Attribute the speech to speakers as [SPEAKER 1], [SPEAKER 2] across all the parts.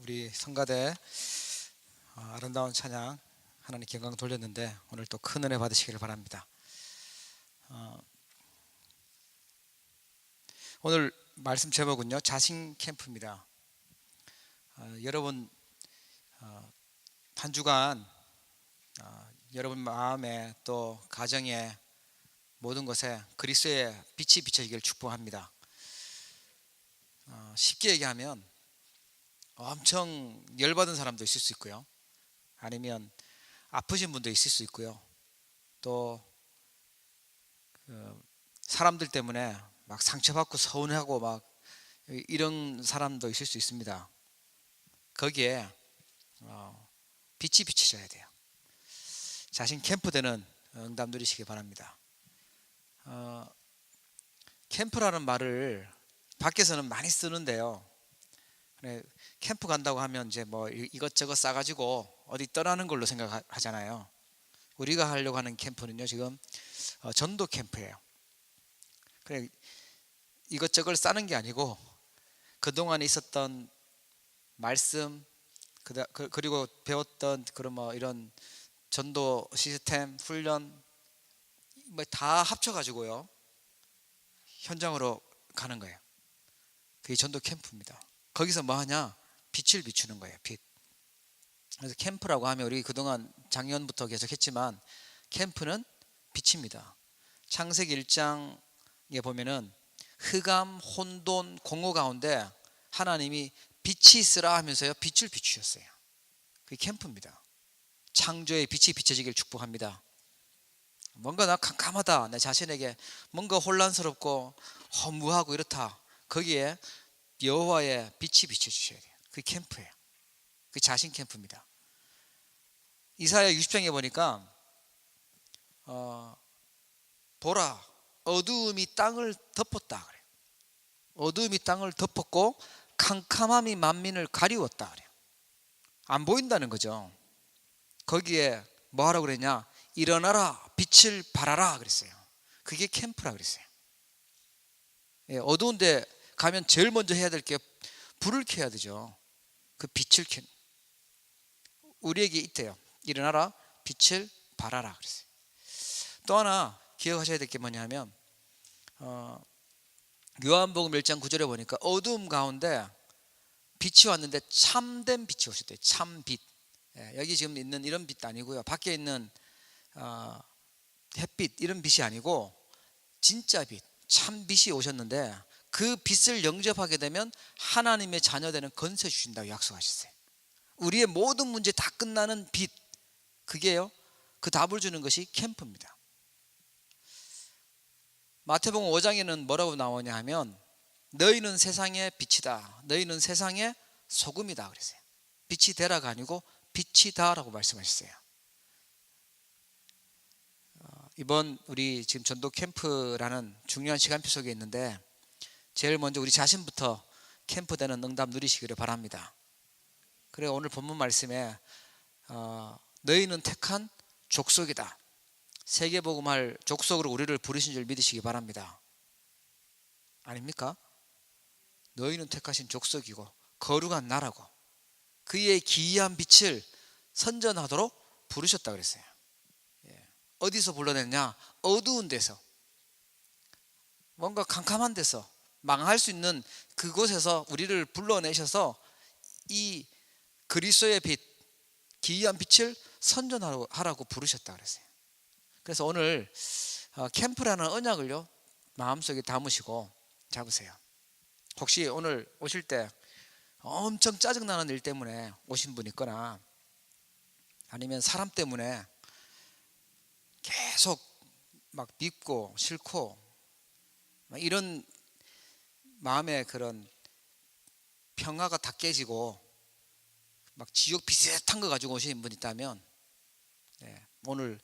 [SPEAKER 1] 우리 성가대 아름다운 찬양 하나님께 영광 돌렸는데 오늘 또 큰 은혜 받으시기를 바랍니다. 오늘 말씀 제목은요, 자신 캠프입니다. 여러분 한 주간 여러분 마음에 또 가정에 모든 것에 그리스도의 빛이 비춰지기를 축복합니다. 쉽게 얘기하면 엄청 열받은 사람도 있을 수 있고요, 아니면 아프신 분도 있을 수 있고요, 또 사람들 때문에 막 상처받고 서운하고 막 이런 사람도 있을 수 있습니다. 거기에 빛이 비춰져야 돼요. 자신 캠프되는 응답 누리시기 바랍니다. 캠프라는 말을 밖에서는 많이 쓰는데요, 캠프 간다고 하면 이제 뭐 이것저것 싸가지고 어디 떠나는 걸로 생각하잖아요. 우리가 하려고 하는 캠프는요, 지금 전도 캠프예요. 그래, 이것저것 싸는 게 아니고 그동안 있었던 말씀, 그리고 배웠던 그런 뭐 이런 전도 시스템, 훈련 뭐 다 합쳐가지고요, 현장으로 가는 거예요. 그게 전도 캠프입니다. 거기서 뭐 하냐? 빛을 비추는 거예요. 빛. 그래서 캠프라고 하면 우리 그동안 작년부터 계속 했지만 캠프는 빛입니다. 창세기 1장에 보면은 흑암, 혼돈, 공허 가운데 하나님이 빛이 있으라 하면서요, 빛을 비추셨어요. 그게 캠프입니다. 창조의 빛이 비춰지길 축복합니다. 뭔가 나 캄캄하다, 내 자신에게 뭔가 혼란스럽고 허무하고 이렇다, 거기에 여호와의 빛이 비춰주셔야 돼요. 그게 캠프예요. 그게 자신 캠프입니다. 이사야 60장에 보니까 보라, 어두움이 땅을 덮었다 그래요. 어두움이 땅을 덮었고 캄캄함이 만민을 가리웠다 그래요. 안 보인다는 거죠. 거기에 뭐 하라고 그랬냐? 일어나라, 빛을 발하라 그랬어요. 그게 캠프라 그랬어요. 어두운데 가면 제일 먼저 해야 될 게 불을 켜야 되죠. 그 빛을 켜. 우리에게 있대요. 일어나라, 빛을 발하라 그랬어요. 또 하나 기억하셔야 될 게 뭐냐면 요한복음 1장 9절에 보니까 어두움 가운데 빛이 왔는데 참된 빛이 오셨대요. 참빛. 여기 지금 있는 이런 빛 아니고요, 밖에 있는 햇빛 이런 빛이 아니고 진짜 빛, 참빛이 오셨는데 그 빛을 영접하게 되면 하나님의 자녀되는 권세 주신다고 약속하셨어요. 우리의 모든 문제 다 끝나는 빛, 그게요, 그 답을 주는 것이 캠프입니다. 마태복음 5장에는 뭐라고 나오냐 하면 너희는 세상의 빛이다, 너희는 세상의 소금이다 그랬어요. 빛이 되라가 아니고 빛이다 라고 말씀하셨어요. 이번 우리 지금 전도 캠프라는 중요한 시간표 속에 있는데 제일 먼저 우리 자신부터 캠프되는 응답 누리시기를 바랍니다. 그래, 오늘 본문 말씀에 너희는 택한 족속이다, 세계복음할 족속으로 우리를 부르신 줄 믿으시기 바랍니다. 아닙니까? 너희는 택하신 족속이고 거룩한 나라고 그의 기이한 빛을 선전하도록 부르셨다 그랬어요. 어디서 불러냈냐? 어두운 데서, 뭔가 캄캄한 데서, 망할 수 있는 그곳에서 우리를 불러내셔서 이 그리스도의 빛, 기이한 빛을 선전하라고 부르셨다 그랬어요. 그래서 오늘 캠프라는 언약을요, 마음속에 담으시고 잡으세요. 혹시 오늘 오실 때 엄청 짜증나는 일 때문에 오신 분 있거나 아니면 사람 때문에 계속 막 밉고 싫고 이런 마음의 그런 평화가 다 깨지고 막 지옥 비슷한 거 가지고 오신 분 있다면 오늘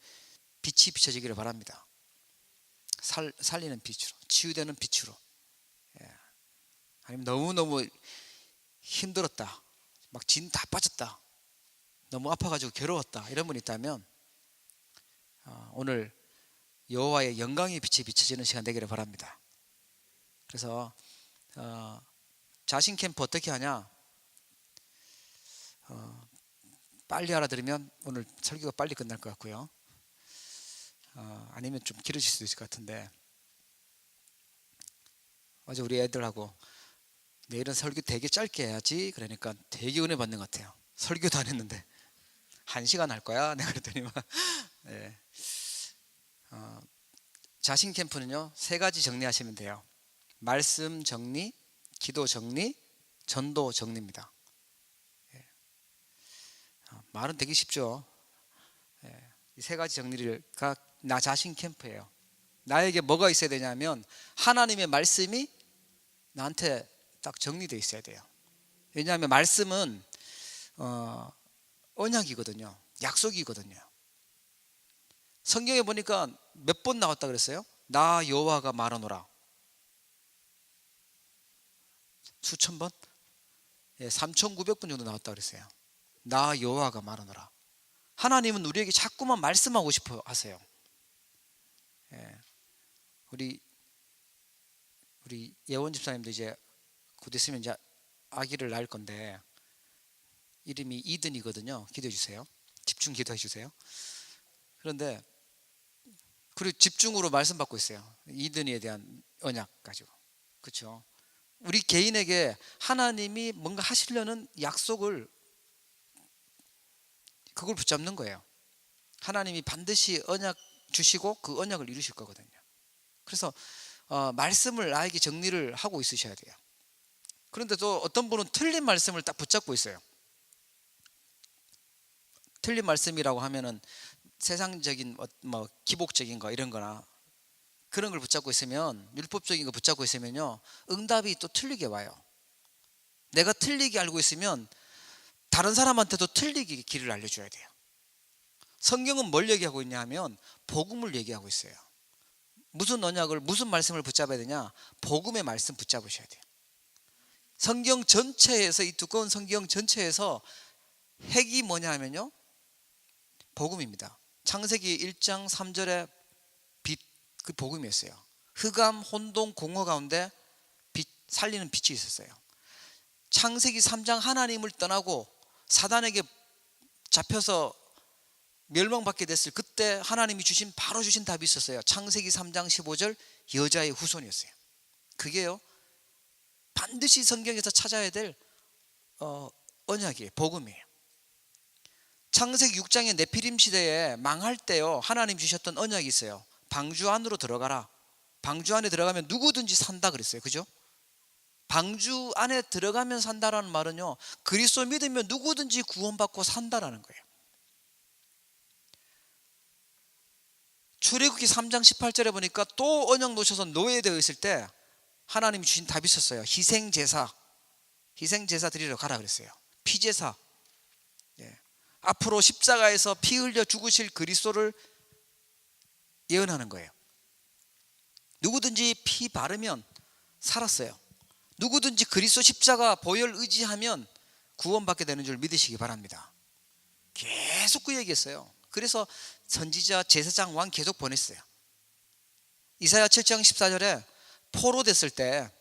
[SPEAKER 1] 빛이 비춰지기를 바랍니다. 살리는 빛으로, 치유되는 빛으로. 아니면 너무너무 힘들었다, 막 진 다 빠졌다, 너무 아파가지고 괴로웠다, 이런 분 있다면 오늘 여호와의 영광의 빛이 비춰지는 시간 되기를 바랍니다. 그래서 자신 캠프 어떻게 하냐? 빨리 알아들으면 오늘 설교가 빨리 끝날 것 같고요. 아니면 좀 길어질 수도 있을 것 같은데, 어제 우리 애들하고 내일은 설교 되게 짧게 해야지 그러니까 되게 은혜 받는 것 같아요. 설교도 안 했는데 1시간 할 거야 내가 그랬더니 네. 자신 캠프는요 3가지 정리하시면 돼요. 말씀 정리, 기도 정리, 전도 정리입니다. 말은 되게 쉽죠. 이 3가지 정리가 나 자신 캠프예요. 나에게 뭐가 있어야 되냐면 하나님의 말씀이 나한테 딱 정리되어 있어야 돼요. 왜냐하면 말씀은 언약이거든요. 약속이거든요. 성경에 보니까 몇 번 나왔다 그랬어요? 나 여호와가 말하노라. 수천 번? 3,900번 정도 나왔다 그랬어요. 나 여호와가 말하노라. 하나님은 우리에게 자꾸만 말씀하고 싶어 하세요. 우리 예원 집사님도 이제 곧 있으면 이제 아기를 낳을 건데 이름이 이든이거든요. 기도해 주세요. 집중 기도해 주세요. 그런데 그리고 집중으로 말씀 받고 있어요. 이든이에 대한 언약 가지고. 그렇죠? 우리 개인에게 하나님이 뭔가 하시려는 약속을 그걸 붙잡는 거예요. 하나님이 반드시 언약 주시고 그 언약을 이루실 거거든요. 그래서 말씀을 나에게 정리를 하고 있으셔야 돼요. 그런데 또 어떤 분은 틀린 말씀을 딱 붙잡고 있어요. 틀린 말씀이라고 하면은 세상적인 뭐 기복적인 거 이런 거나 그런 걸 붙잡고 있으면, 율법적인 거 붙잡고 있으면요 응답이 또 틀리게 와요. 내가 틀리게 알고 있으면 다른 사람한테도 틀리게 길을 알려줘야 돼요. 성경은 뭘 얘기하고 있냐 하면 복음을 얘기하고 있어요. 무슨 언약을, 무슨 말씀을 붙잡아야 되냐? 복음의 말씀 붙잡으셔야 돼요. 성경 전체에서, 이 두꺼운 성경 전체에서 핵이 뭐냐 하면요 복음입니다. 창세기 1장 3절에 빛, 그 복음이었어요. 흑암, 혼돈, 공허 가운데 빛, 살리는 빛이 있었어요. 창세기 3장 하나님을 떠나고 사단에게 잡혀서 멸망받게 됐을 그때 하나님이 바로 주신 답이 있었어요. 창세기 3장 15절 여자의 후손이었어요. 그게요 반드시 성경에서 찾아야 될 언약이에요. 복음이에요. 창세기 6장의 네피림 시대에 망할 때요 하나님 주셨던 언약이 있어요. 방주 안으로 들어가라. 방주 안에 들어가면 누구든지 산다 그랬어요. 그죠? 방주 안에 들어가면 산다라는 말은요 그리스도 믿으면 누구든지 구원받고 산다라는 거예요. 출애굽기 3장 18절에 보니까 또 언약 놓쳐서 노예되어 있을 때 하나님이 주신 답이 있었어요. 희생제사 드리러 가라 그랬어요. 피제사, 앞으로 십자가에서 피 흘려 죽으실 그리스도를 예언하는 거예요. 누구든지 피 바르면 살았어요. 누구든지 그리스도 십자가 보혈 의지하면 구원받게 되는 줄 믿으시기 바랍니다. 계속 그 얘기했어요. 그래서 선지자, 제사장, 왕 계속 보냈어요. 이사야 7장 14절에 포로됐을 때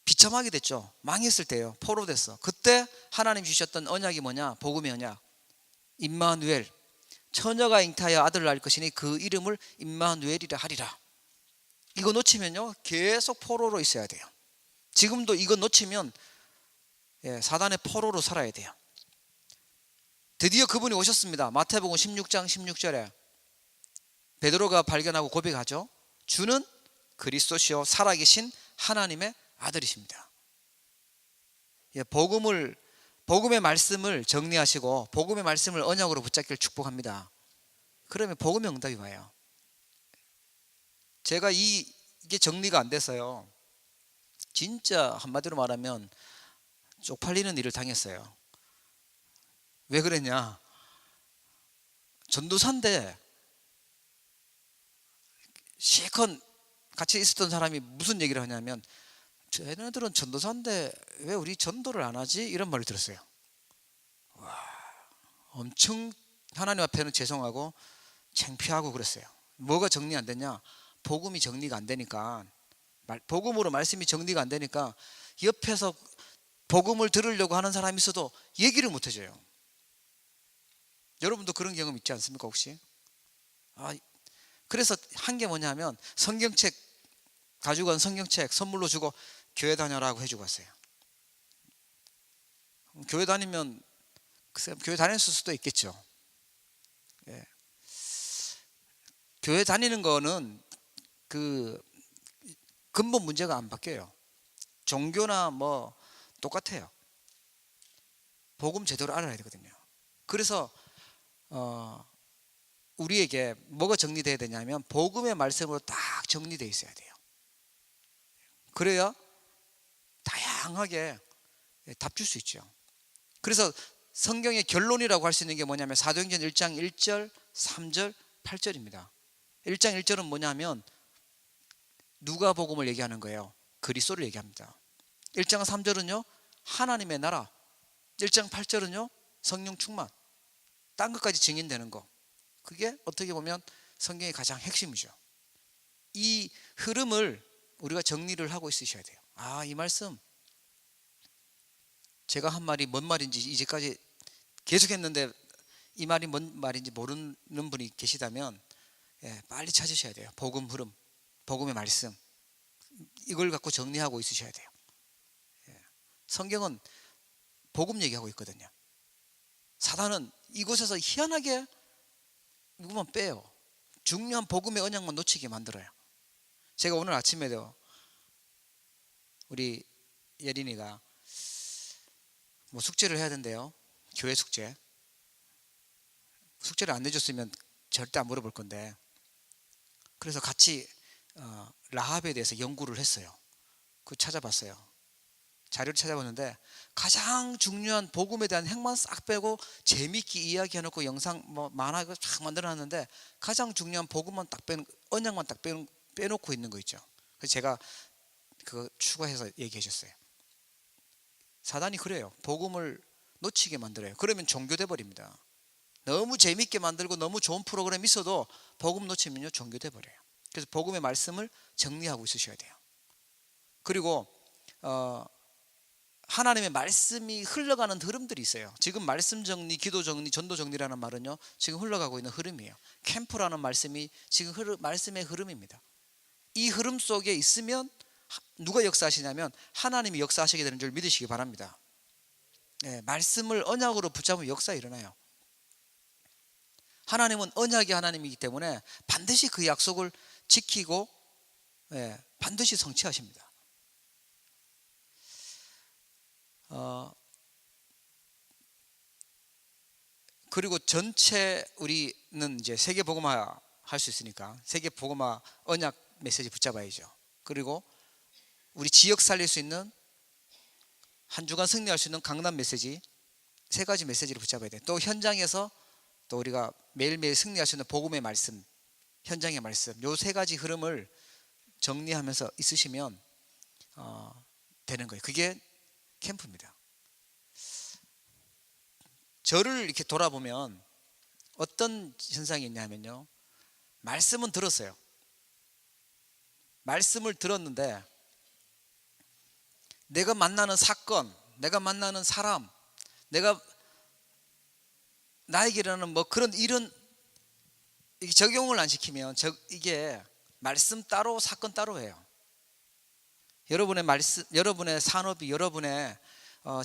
[SPEAKER 1] 비참하게 됐죠. 망했을 때요 포로됐어. 그때 하나님 주셨던 언약이 뭐냐? 복음의 언약. 임마누엘, 처녀가 잉타하여 아들을 낳을 것이니 그 이름을 임마누엘이라 하리라. 이거 놓치면요 계속 포로로 있어야 돼요. 지금도 이거 놓치면 사단의 포로로 살아야 돼요. 드디어 그분이 오셨습니다. 마태복음 16장 16절에 베드로가 발견하고 고백하죠. 주는 그리스도시요 살아계신 하나님의 아들이십니다. 복음의 말씀을 정리하시고 복음의 말씀을 언약으로 붙잡기를 축복합니다. 그러면 복음의 응답이 와요. 제가 이게 정리가 안 돼서요 진짜 한마디로 말하면 쪽팔리는 일을 당했어요. 왜 그랬냐? 전도사인데 실컷 같이 있었던 사람이 무슨 얘기를 하냐면 쟤네들은 전도사인데 왜 우리 전도를 안 하지? 이런 말을 들었어요. 와, 엄청 하나님 앞에는 죄송하고 창피하고 그랬어요. 뭐가 정리 안 됐냐? 복음이 정리가 안 되니까, 복음으로 말씀이 정리가 안 되니까 옆에서 복음을 들으려고 하는 사람이 있어도 얘기를 못 해줘요. 여러분도 그런 경험 있지 않습니까 혹시? 아, 그래서 한 게 뭐냐면 성경책 가지고 간 성경책 선물로 주고 교회 다녀라고 해주고 왔어요. 교회 다니면 글쎄 교회 다녔을 수도 있겠죠. 예. 교회 다니는 거는 그 근본 문제가 안 바뀌어요. 종교나 뭐 똑같아요. 복음 제대로 알아야 되거든요. 그래서 우리에게 뭐가 정리돼야 되냐면 복음의 말씀으로 딱 정리되어 있어야 돼요. 그래야 다양하게 답 줄 수 있죠. 그래서 성경의 결론이라고 할 수 있는 게 뭐냐면 사도행전 1장 1절, 3절, 8절입니다. 1장 1절은 뭐냐면 누가복음을 얘기하는 거예요. 그리스도를 얘기합니다. 1장 3절은요 하나님의 나라, 1장 8절은요 성령 충만, 딴 것까지 증인되는 거. 그게 어떻게 보면 성경의 가장 핵심이죠. 이 흐름을 우리가 정리를 하고 있으셔야 돼요. 아, 이 말씀 제가 한 말이 뭔 말인지 이제까지 계속 했는데 이 말이 뭔 말인지 모르는 분이 계시다면 빨리 찾으셔야 돼요. 복음 흐름, 복음의 말씀, 이걸 갖고 정리하고 있으셔야 돼요. 성경은 복음 얘기하고 있거든요. 사단은 이곳에서 희한하게 누구만 빼요. 중요한 복음의 언약만 놓치게 만들어요. 제가 오늘 아침에도 우리 예린이가 뭐 숙제를 해야 된대요. 교회 숙제를 안 내줬으면 절대 안 물어볼 건데, 그래서 같이 라합에 대해서 연구를 했어요. 그 찾아봤어요. 자료를 찾아봤는데 가장 중요한 복음에 대한 핵만 싹 빼고 재미있게 이야기해놓고 영상 뭐 만화 이거 쫙 만들어놨는데 가장 중요한 복음만 딱 빼는, 언약만 딱 빼놓고 있는 거 있죠. 그래서 제가 그거 추가해서 얘기해 줬어요. 사단이 그래요. 복음을 놓치게 만들어요. 그러면 종교돼 버립니다. 너무 재미있게 만들고 너무 좋은 프로그램 있어도 복음 놓치면요 종교돼 버려요. 그래서 복음의 말씀을 정리하고 있으셔야 돼요. 그리고 하나님의 말씀이 흘러가는 흐름들이 있어요. 지금 말씀 정리, 기도 정리, 전도 정리라는 말은요 지금 흘러가고 있는 흐름이에요. 캠프라는 말씀이 지금 말씀의 흐름입니다. 이 흐름 속에 있으면 누가 역사하시냐면 하나님이 역사하시게 되는 줄 믿으시기 바랍니다. 말씀을 언약으로 붙잡으면 역사 일어나요. 하나님은 언약의 하나님이기 때문에 반드시 그 약속을 지키고 반드시 성취하십니다. 그리고 전체 우리는 이제 세계 복음화 할 수 있으니까 세계 복음화 언약 메시지 붙잡아야죠. 그리고 우리 지역 살릴 수 있는 한 주간 승리할 수 있는 강단 메시지, 세 가지 메시지를 붙잡아야 돼요. 또 현장에서 또 우리가 매일매일 승리할 수 있는 복음의 말씀, 현장의 말씀, 요 세 가지 흐름을 정리하면서 있으시면 되는 거예요. 그게 캠프입니다. 저를 이렇게 돌아보면 어떤 현상이 있냐면요, 말씀은 들었어요. 말씀을 들었는데 내가 만나는 사건, 내가 만나는 사람, 내가 나에게 일어나는 뭐 그런 일은 적용을 안 시키면 이게 말씀 따로 사건 따로예요. 여러분의 말씀, 여러분의 산업이, 여러분의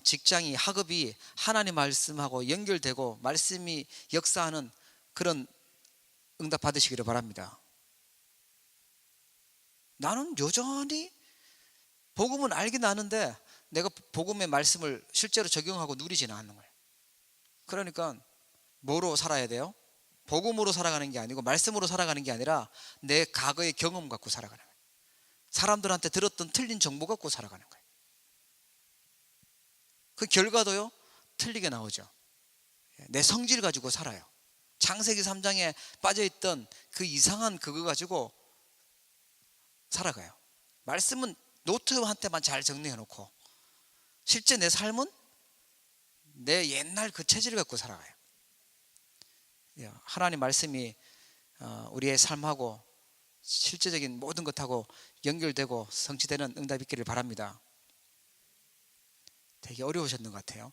[SPEAKER 1] 직장이, 학업이 하나님 말씀하고 연결되고 말씀이 역사하는 그런 응답 받으시기를 바랍니다. 나는 여전히 복음은 알긴 아는데 내가 복음의 말씀을 실제로 적용하고 누리지는 않는 거예요. 그러니까 뭐로 살아야 돼요? 복음으로 살아가는 게 아니고 말씀으로 살아가는 게 아니라 내 과거의 경험 갖고 살아가는 거예요. 사람들한테 들었던 틀린 정보 갖고 살아가는 거예요. 그 결과도요 틀리게 나오죠. 내 성질 가지고 살아요. 창세기 3장에 빠져있던 그 이상한 그거 가지고 살아가요. 말씀은 노트한테만 잘 정리해 놓고 실제 내 삶은 내 옛날 그 체질을 갖고 살아가요. 하나님 말씀이 우리의 삶하고 실제적인 모든 것하고 연결되고 성취되는 응답이 있기를 바랍니다. 되게 어려우셨는 것 같아요.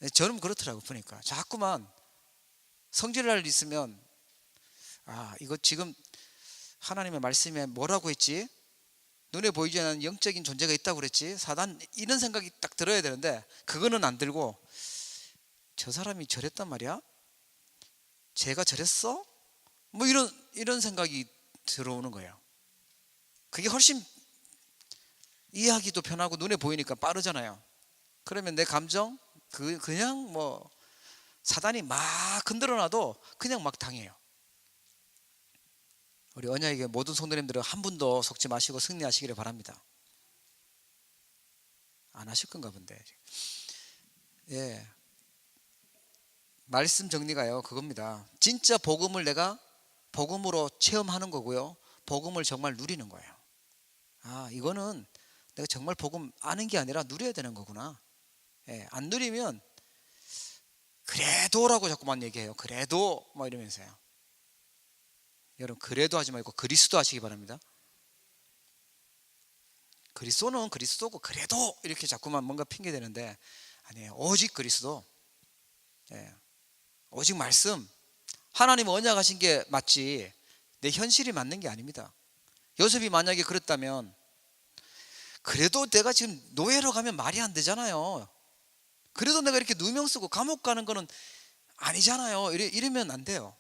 [SPEAKER 1] 저는 그렇더라고 보니까. 자꾸만 성질날 일 있으면 이거 지금 하나님의 말씀에 뭐라고 했지? 눈에 보이지 않는 영적인 존재가 있다고 그랬지? 사단, 이런 생각이 딱 들어야 되는데 그거는 안 들고, 저 사람이 저랬단 말이야? 제가 저랬어? 뭐 이런 생각이 들어오는 거예요. 그게 훨씬 이해하기도 편하고 눈에 보이니까 빠르잖아요. 그러면 내 감정 그냥 뭐 사단이 막 흔들어놔도 그냥 막 당해요. 우리 언약의 모든 성도님들은 한 분도 속지 마시고 승리하시기를 바랍니다. 안 하실 건가 본데. 예, 말씀 정리가요 그겁니다. 진짜 복음을 내가 복음으로 체험하는 거고요, 복음을 정말 누리는 거예요. 이거는 내가 정말 복음 아는 게 아니라 누려야 되는 거구나. 예, 안 누리면 그래도라고 자꾸만 얘기해요. 그래도 뭐 이러면서요. 여러분, 그래도 하지 말고 그리스도 하시기 바랍니다. 그리스도는 그리스도고 그래도 이렇게 자꾸만 뭔가 핑계 대는데 아니에요. 오직 그리스도. 예, 오직 말씀. 하나님 언약하신 게 맞지 내 현실이 맞는 게 아닙니다. 요셉이 만약에 그랬다면, 그래도 내가 지금 노예로 가면 말이 안 되잖아요. 그래도 내가 이렇게 누명 쓰고 감옥 가는 거는 아니잖아요. 이러면 안 돼요.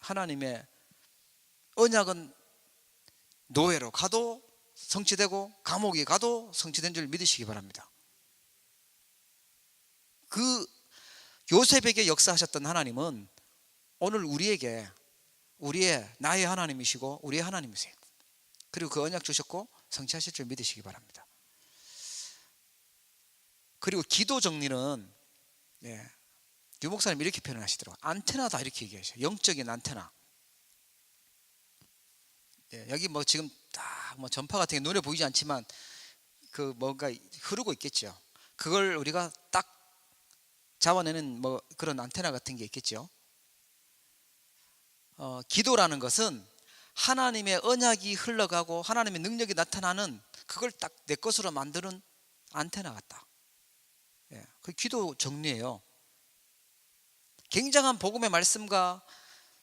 [SPEAKER 1] 하나님의 언약은 노예로 가도 성취되고 감옥에 가도 성취된 줄 믿으시기 바랍니다. 그 요셉에게 역사하셨던 하나님은 오늘 우리에게 나의 하나님이시고 우리의 하나님이세요. 그리고 그 언약 주셨고 성취하실 줄 믿으시기 바랍니다. 그리고 기도 정리는 유 목사님 이렇게 표현하시더라고요. 안테나다 이렇게 얘기하셔요. 영적인 안테나. 여기 뭐 지금 뭐 전파 같은 게 눈에 보이지 않지만 그 뭔가 흐르고 있겠죠. 그걸 우리가 딱 잡아내는 뭐 그런 안테나 같은 게 있겠죠. 기도라는 것은 하나님의 언약이 흘러가고 하나님의 능력이 나타나는 그걸 딱 내 것으로 만드는 안테나 같다. 그 기도 정리예요. 굉장한 복음의 말씀과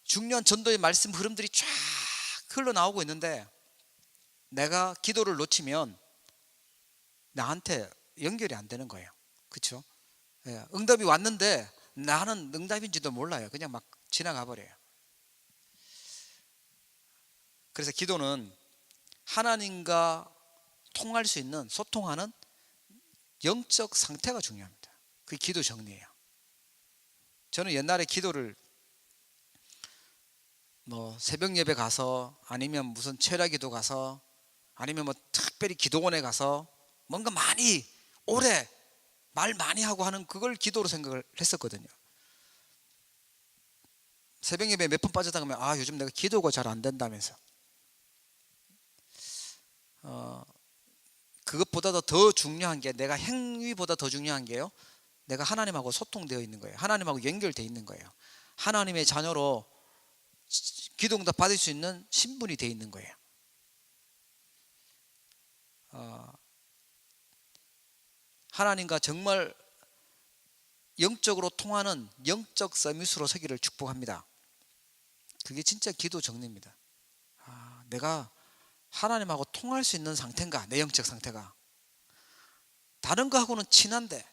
[SPEAKER 1] 중요한 전도의 말씀 흐름들이 쫙 흘러나오고 있는데 내가 기도를 놓치면 나한테 연결이 안 되는 거예요. 그렇죠? 응답이 왔는데 나는 응답인지도 몰라요. 그냥 막 지나가 버려요. 그래서 기도는 하나님과 통할 수 있는, 소통하는 영적 상태가 중요합니다. 그게 기도 정리예요. 저는 옛날에 기도를 뭐 새벽 예배 가서 아니면 무슨 철야기도 가서 아니면 뭐 특별히 기도원에 가서 뭔가 많이 오래 말 많이 하고 하는 그걸 기도로 생각을 했었거든요. 새벽 예배 몇 번 빠져나가면 요즘 내가 기도가 잘 안 된다면서. 그것보다도 더 중요한 게, 내가 행위보다 더 중요한 게요, 내가 하나님하고 소통되어 있는 거예요. 하나님하고 연결되어 있는 거예요. 하나님의 자녀로 기도응답 받을 수 있는 신분이 되어 있는 거예요. 하나님과 정말 영적으로 통하는 영적 서밋으로 서기를 축복합니다. 그게 진짜 기도 정리입니다. 내가 하나님하고 통할 수 있는 상태인가, 내 영적 상태가. 다른 거하고는 친한데,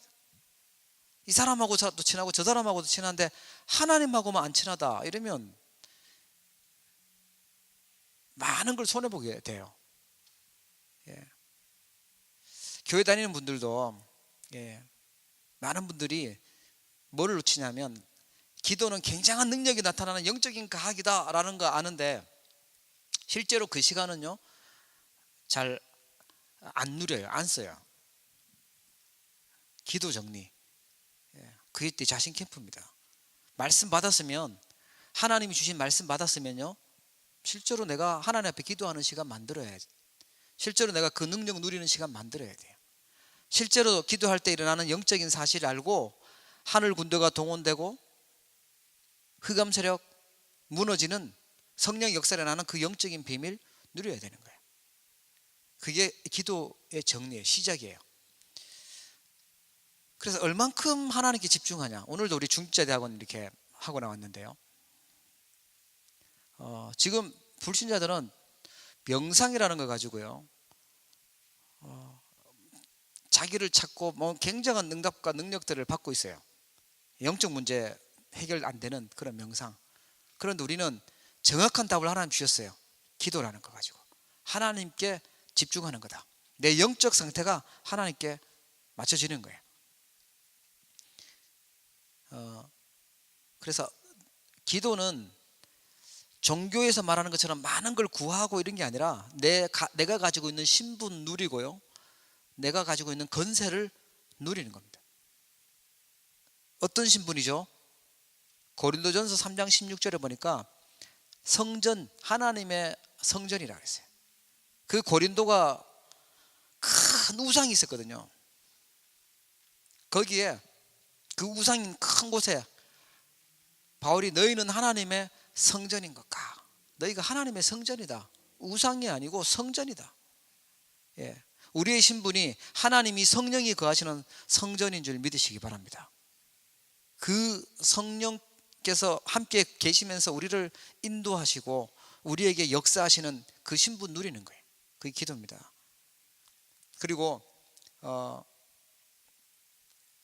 [SPEAKER 1] 이 사람하고도 친하고 저 사람하고도 친한데 하나님하고만 안 친하다 이러면 많은 걸 손해보게 돼요. 교회 다니는 분들도 많은 분들이 뭐를 놓치냐면, 기도는 굉장한 능력이 나타나는 영적인 과학이다 라는 거 아는데 실제로 그 시간은요 잘 안 누려요. 안 써요. 기도 정리, 그게 때 자신 캠프입니다. 말씀 받았으면, 하나님이 주신 말씀 받았으면요 실제로 내가 하나님 앞에 기도하는 시간 만들어야지. 실제로 내가 그 능력 누리는 시간 만들어야 돼요. 실제로 기도할 때 일어나는 영적인 사실을 알고 하늘 군대가 동원되고 흑암 세력 무너지는 성령 역사를 나는 그 영적인 비밀 누려야 되는 거예요. 그게 기도의 정리의 시작이에요. 그래서 얼만큼 하나님께 집중하냐. 오늘도 우리 중직자대학원 이렇게 하고 나왔는데요. 지금 불신자들은 명상이라는 걸 가지고요, 자기를 찾고 뭐 굉장한 응답과 능력들을 받고 있어요. 영적 문제 해결 안 되는 그런 명상. 그런데 우리는 정확한 답을 하나님 주셨어요. 기도라는 거 가지고 하나님께 집중하는 거다. 내 영적 상태가 하나님께 맞춰지는 거예요. 그래서 기도는 종교에서 말하는 것처럼 많은 걸 구하고 이런 게 아니라 내가 가지고 있는 신분 누리고요, 내가 가지고 있는 건세를 누리는 겁니다. 어떤 신분이죠? 고린도전서 3장 16절에 보니까 성전, 하나님의 성전이라고 했어요. 그 고린도가 큰 우상이 있었거든요. 거기에 그 우상인 큰 곳에 바울이 너희는 하나님의 성전인 것까. 너희가 하나님의 성전이다. 우상이 아니고 성전이다. 예. 우리의 신분이 하나님이 성령이 거하시는 성전인 줄 믿으시기 바랍니다. 그 성령께서 함께 계시면서 우리를 인도하시고 우리에게 역사하시는 그 신분 누리는 거예요. 그게 기도입니다. 그리고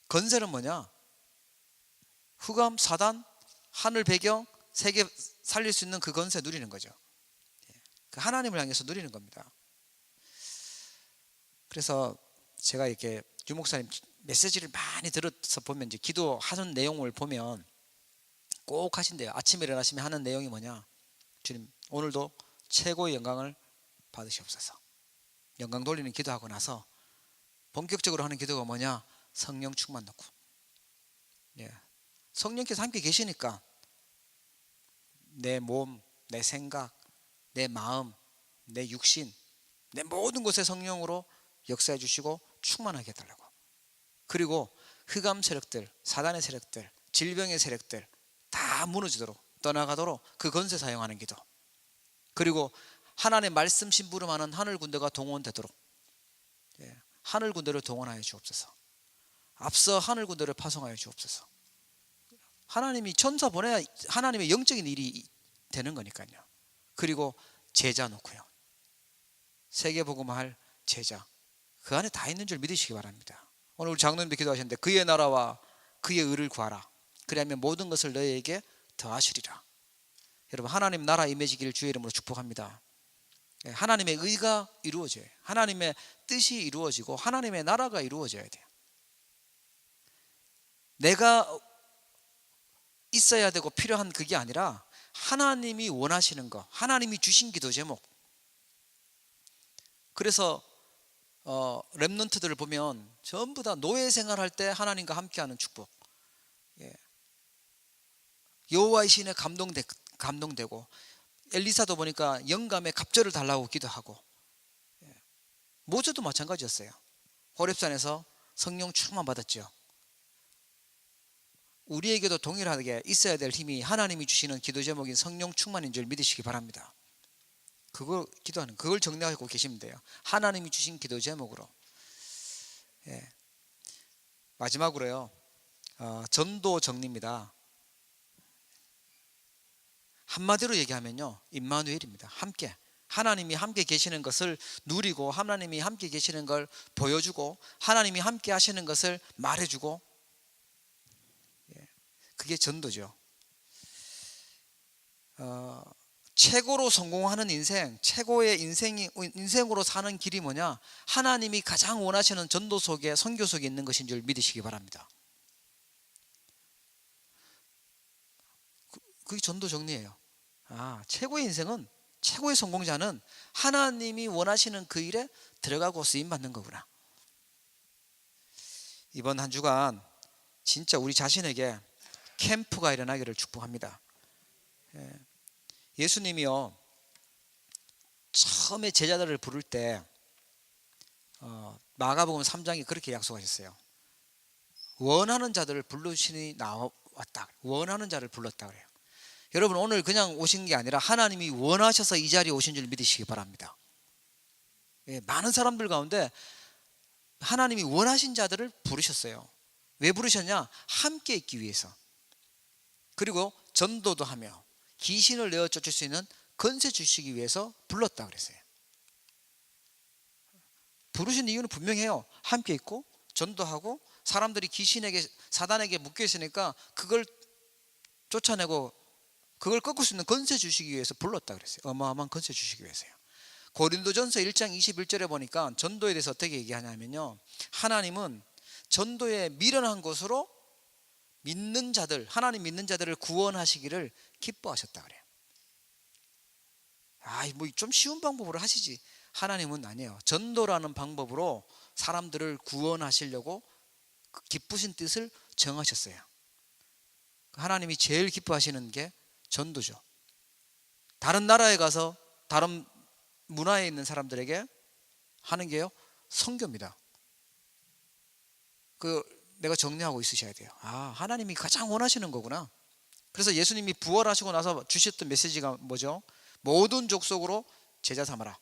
[SPEAKER 1] 건세는 뭐냐? 흑암, 사단, 하늘 배경, 세계 살릴 수 있는 그 건세 누리는 거죠. 그 하나님을 향해서 누리는 겁니다. 그래서 제가 이렇게 유 목사님 메시지를 많이 들어서 보면, 이제 기도하는 내용을 보면 꼭 하신대요. 아침에 일어나시면 하는 내용이 뭐냐? 주님, 오늘도 최고의 영광을 받으시옵소서. 영광 돌리는 기도하고 나서 본격적으로 하는 기도가 뭐냐? 성령 충만 넣고. 예. 성령께서 함께 계시니까 내 몸, 내 생각, 내 마음, 내 육신, 내 모든 곳에 성령으로 역사해 주시고 충만하게 해달라고. 그리고 흑암 세력들, 사단의 세력들, 질병의 세력들 다 무너지도록, 떠나가도록 그 건세 사용하는 기도. 그리고 하나님의 말씀 심부름하는 하늘 군대가 동원되도록, 하늘 군대를 동원하여 주옵소서. 앞서 하늘 군대를 파송하여 주옵소서. 하나님이 천사 보내야 하나님의 영적인 일이 되는 거니까요. 그리고 제자 놓고요, 세계복음할 제자, 그 안에 다 있는 줄 믿으시기 바랍니다. 오늘 우리 장로님도 기도하셨는데 그의 나라와 그의 의를 구하라. 그리하면 모든 것을 너희에게 더하시리라. 여러분, 하나님 나라 임해지기를 주의 이름으로 축복합니다. 하나님의 의가 이루어져요. 하나님의 뜻이 이루어지고 하나님의 나라가 이루어져야 돼요. 내가 있어야 되고 필요한 그게 아니라 하나님이 원하시는 거, 하나님이 주신 기도 제목. 그래서 렘넌트들을 보면 전부 다 노예 생활할 때 하나님과 함께하는 축복, 여호와의 신에 감동되고, 엘리사도 보니까 영감의 갑절을 달라고 기도하고, 모세도 마찬가지였어요. 호렙산에서 성령 충만 받았죠. 우리에게도 동일하게 있어야 될 힘이 하나님이 주시는 기도 제목인 성령 충만인 줄 믿으시기 바랍니다. 그걸 기도하는, 그걸 정리하고 계시면 돼요. 하나님이 주신 기도 제목으로. 마지막으로요, 전도 정리입니다. 한마디로 얘기하면요, 임마누엘입니다. 함께, 하나님이 함께 계시는 것을 누리고, 하나님이 함께 계시는 걸 보여주고, 하나님이 함께 하시는 것을 말해주고, 그게 전도죠. 최고로 성공하는 인생, 최고의 인생으로 사는 길이 뭐냐? 하나님이 가장 원하시는 전도 속에, 선교 속에 있는 것인 줄 믿으시기 바랍니다. 그게 전도 정리예요. 최고의 인생은, 최고의 성공자는 하나님이 원하시는 그 일에 들어가고 쓰임받는 거구나. 이번 한 주간 진짜 우리 자신에게 캠프가 일어나기를 축복합니다. 예수님이요, 처음에 제자들을 부를 때 마가복음 3장이 그렇게 약속하셨어요. 원하는 자들을 부르시니 나왔다. 원하는 자를 불렀다 그래요. 여러분, 오늘 그냥 오신 게 아니라 하나님이 원하셔서 이 자리에 오신 줄 믿으시기 바랍니다. 많은 사람들 가운데 하나님이 원하신 자들을 부르셨어요. 왜 부르셨냐? 함께 있기 위해서. 그리고 전도도 하며 귀신을 내어 쫓을 수 있는 권세 주시기 위해서 불렀다 그랬어요. 부르신 이유는 분명해요. 함께 있고 전도하고 사람들이 귀신에게, 사단에게 묶여 있으니까 그걸 쫓아내고 그걸 꺾을 수 있는 권세 주시기 위해서 불렀다 그랬어요. 어마어마한 권세 주시기 위해서요. 고린도전서 1장 21절에 보니까 전도에 대해서 어떻게 얘기하냐면요, 하나님은 전도에 미련한 것으로 믿는 자들, 하나님 믿는 자들을 구원하시기를 기뻐하셨다 그래요. 뭐 좀 쉬운 방법으로 하시지. 하나님은 아니에요. 전도라는 방법으로 사람들을 구원하시려고 기쁘신 뜻을 정하셨어요. 하나님이 제일 기뻐하시는 게 전도죠. 다른 나라에 가서 다른 문화에 있는 사람들에게 하는 게요, 선교입니다. 내가 정리하고 있으셔야 돼요. 하나님이 가장 원하시는 거구나. 그래서 예수님이 부활하시고 나서 주셨던 메시지가 뭐죠? 모든 족속으로 제자 삼아라.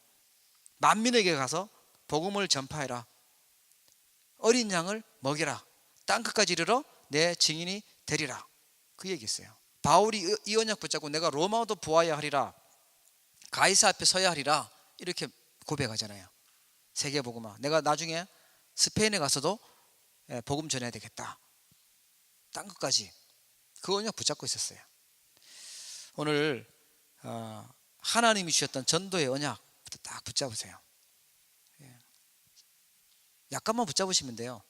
[SPEAKER 1] 만민에게 가서 복음을 전파해라. 어린 양을 먹이라. 땅끝까지 이르러 내 증인이 되리라. 그 얘기했어요. 바울이 이 언약 붙잡고 내가 로마도 보아야 하리라, 가이사 앞에 서야 하리라, 이렇게 고백하잖아요. 세계복음화. 내가 나중에 스페인에 가서도 복음 전해야 되겠다. 땅끝까지. 그 언약 붙잡고 있었어요. 오늘 하나님이 주셨던 전도의 언약부터 딱 붙잡으세요. 약간만 붙잡으시면 돼요.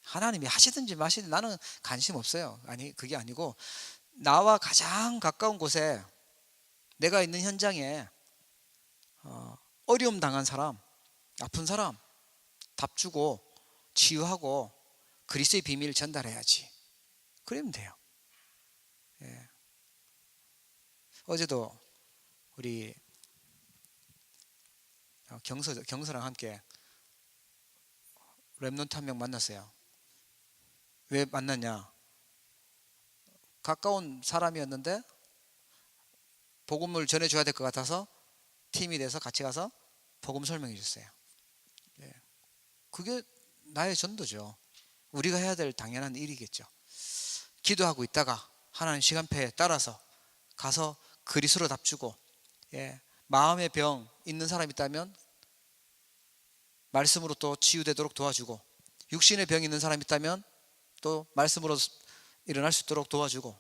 [SPEAKER 1] 하나님이 하시든지 마시든지 나는 관심 없어요. 그게 아니고 나와 가장 가까운 곳에, 내가 있는 현장에 어려움 당한 사람, 아픈 사람 답주고 치유하고 그리스도의 비밀을 전달해야지. 그러면 돼요. 어제도 우리 경서랑 함께 렘넌트 한 명 만났어요. 왜 만났냐? 가까운 사람이었는데 복음을 전해줘야 될 것 같아서 팀이 돼서 같이 가서 복음 설명해 줬어요. 그게 나의 전도죠. 우리가 해야 될 당연한 일이겠죠. 기도하고 있다가 하나님 시간표에 따라서 가서 그리스도로 답주고, 마음의 병 있는 사람 있다면 말씀으로 또 치유되도록 도와주고, 육신의 병이 있는 사람 있다면 또 말씀으로 일어날 수 있도록 도와주고,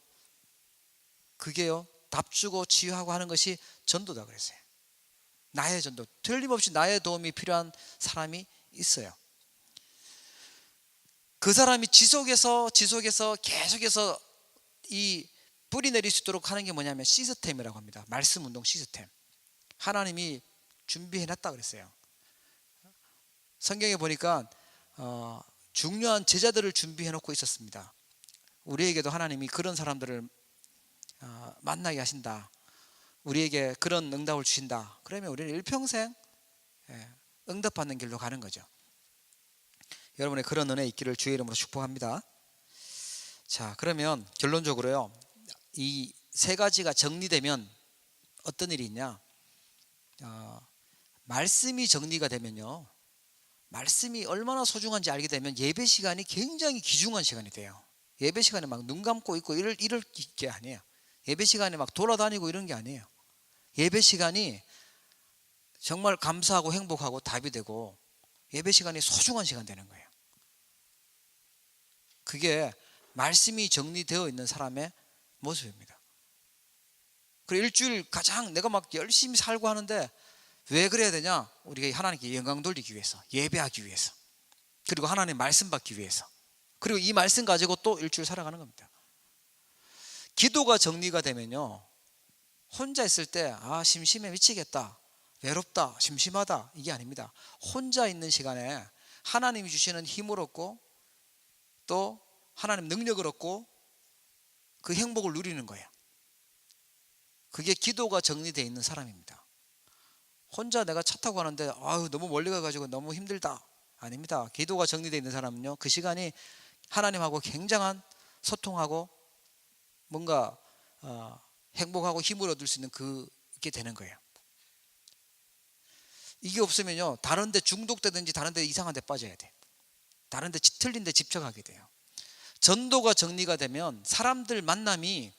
[SPEAKER 1] 그게요, 답주고 치유하고 하는 것이 전도다 그랬어요. 나의 전도. 틀림없이 나의 도움이 필요한 사람이 있어요. 그 사람이 지속해서 계속해서 이 뿌리 내릴 수 있도록 하는 게 뭐냐면 시스템이라고 합니다. 말씀 운동 시스템. 하나님이 준비해놨다 그랬어요. 성경에 보니까 중요한 제자들을 준비해놓고 있었습니다. 우리에게도 하나님이 그런 사람들을 만나게 하신다, 우리에게 그런 응답을 주신다, 그러면 우리는 일평생 응답받는 길로 가는 거죠. 여러분의 그런 은혜 있기를 주의 이름으로 축복합니다. 자, 그러면 결론적으로요, 이 세 가지가 정리되면 어떤 일이 있냐? 말씀이 정리가 되면요, 말씀이 얼마나 소중한지 알게 되면 예배 시간이 굉장히 귀중한 시간이 돼요. 예배 시간에 막 눈 감고 있고 이럴 게 아니에요. 예배 시간에 막 돌아다니고 이런 게 아니에요. 예배 시간이 정말 감사하고 행복하고 답이 되고, 예배 시간이 소중한 시간 되는 거예요. 그게 말씀이 정리되어 있는 사람의 모습입니다. 그리고 일주일 가장 내가 막 열심히 살고 하는데 왜 그래야 되냐? 우리가 하나님께 영광 돌리기 위해서, 예배하기 위해서, 그리고 하나님의 말씀 받기 위해서, 그리고 이 말씀 가지고 또 일주일 살아가는 겁니다. 기도가 정리가 되면요, 혼자 있을 때 심심해 미치겠다, 외롭다, 심심하다, 이게 아닙니다. 혼자 있는 시간에 하나님이 주시는 힘을 얻고 또 하나님 능력을 얻고 그 행복을 누리는 거예요. 그게 기도가 정리되어 있는 사람입니다. 혼자 내가 차 타고 가는데 너무 멀리 가가지고 너무 힘들다, 아닙니다. 기도가 정리되어 있는 사람은요, 그 시간이 하나님하고 굉장한 소통하고 뭔가 행복하고 힘을 얻을 수 있는 그게 되는 거예요. 이게 없으면요, 다른 데 중독되든지 다른 데 이상한 데 빠져야 돼. 다른 데 틀린 데 집착하게 돼요. 전도가 정리가 되면 사람들 만남이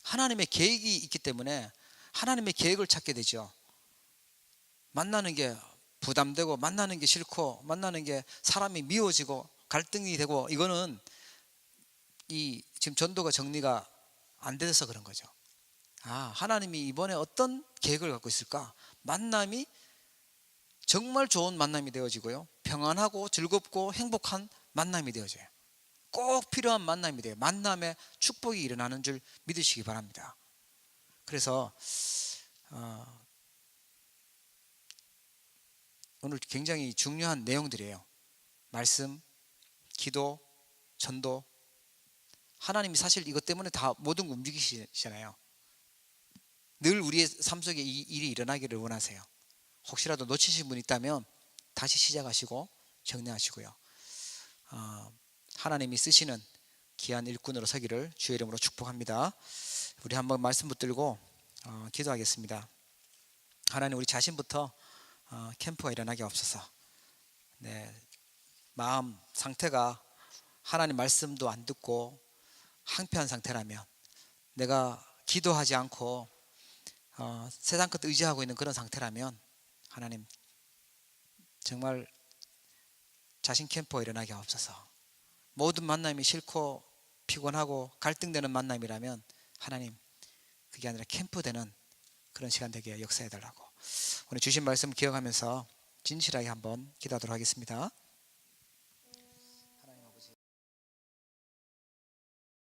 [SPEAKER 1] 하나님의 계획이 있기 때문에 하나님의 계획을 찾게 되죠. 만나는 게 부담되고 만나는 게 싫고 만나는 게 사람이 미워지고 갈등이 되고, 이거는 이 지금 전도가 정리가 안 돼서 그런 거죠. 하나님이 이번에 어떤 계획을 갖고 있을까? 만남이 정말 좋은 만남이 되어지고요, 평안하고 즐겁고 행복한 만남이 되어져요. 꼭 필요한 만남이 돼요. 만남에 축복이 일어나는 줄 믿으시기 바랍니다. 그래서 오늘 굉장히 중요한 내용들이에요. 말씀, 기도, 전도. 하나님이 사실 이것 때문에 다 모든 거 움직이시잖아요. 늘 우리의 삶 속에 이 일이 일어나기를 원하세요. 혹시라도 놓치신 분 있다면 다시 시작하시고 정리하시고요, 하나님이 쓰시는 귀한 일꾼으로 서기를 주의 이름으로 축복합니다. 우리 한번 말씀 붙들고 기도하겠습니다. 하나님, 우리 자신부터 캠프가 일어나게 없어서, 마음 상태가 하나님 말씀도 안 듣고 황폐한 상태라면, 내가 기도하지 않고 세상 것 의지하고 있는 그런 상태라면, 하나님 정말 자신 캠프가 일어나게 없어서, 모든 만남이 싫고 피곤하고 갈등되는 만남이라면 하나님 그게 아니라 캠프되는 그런 시간 되게 역사해 달라고, 오늘 주신 말씀 기억하면서 진실하게 한번 기도하도록 하겠습니다.